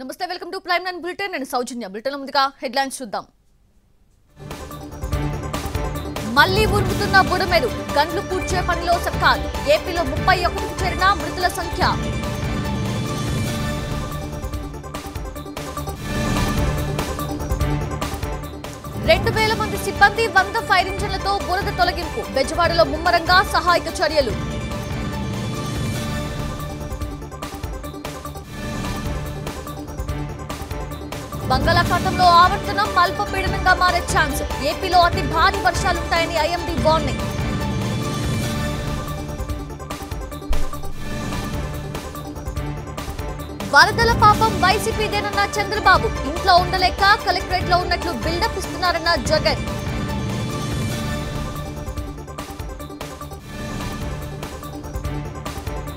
నమస్తే welcome to prime 9 bulletin నేను సౌజన్య bulletin ముందుగా హెడ్లైన్స్ చూద్దాం మళ్ళీ ఉరుకుతున్న బుడమేరు గండ్లు పూడ్చే పనిలో సర్కార్ ఏపీలో 31కు చేరిన మృతుల సంఖ్య రెండు వేల మంది సిబ్బంది 100 ఫైర్ ఇంజన్లతో బురద తొలగింపు బెజవాడలో ముమ్మరంగా సహాయక చర్యలు బంగాళాఖాతంలో ఆవర్తనం అల్పపీడనంగా మారే ఛాన్స్ ఏపీలో అతి భారీ వర్షాలుంటాయని ఐఎండీ వార్నింగ్ వరదల పాపం వైసీపీదేనన్న చంద్రబాబు ఇంట్లో ఉండలేక కలెక్టరేట్ లో ఉన్నట్లు బిల్డప్ ఇస్తున్నారన్న జగన్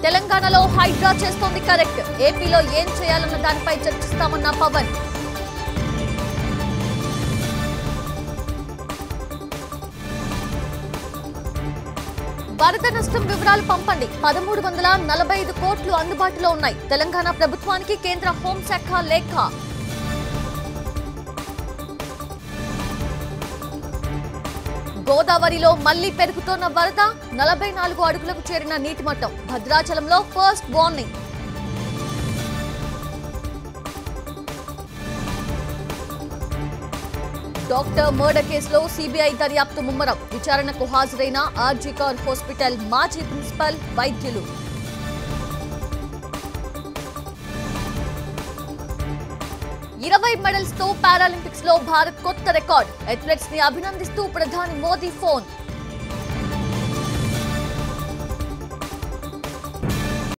తెలంగాణలో హైడ్రా చేస్తోంది కరెక్ట్ ఏపీలో ఏం చేయాలన్న దానిపై చర్చిస్తామన్న పవన్ వరద నష్టం వివరాలు పంపండి 1345 కోట్లు అందుబాటులో ఉన్నాయి తెలంగాణ ప్రభుత్వానికి కేంద్ర హోంశాఖ లేఖ గోదావరిలో మళ్లీ పెరుగుతోన్న వరద 44 అడుగులకు చేరిన నీటి మట్టం భద్రాచలంలో ఫస్ట్ వార్నింగ్ డాక్టర్ మర్డర్ కేసులో సిబిఐ దర్యాప్తు ముమ్మరం విచారణకు హాజరైన ఆర్జీకర్ హాస్పిటల్ మాజీ ప్రిన్సిపల్ వైద్యులు 20 మెడల్స్ తో పారాలింపిక్స్ లో భారత్ కొత్త రికార్డ్ అథ్లెట్స్ ని అభినందిస్తూ ప్రధాని మోదీ ఫోన్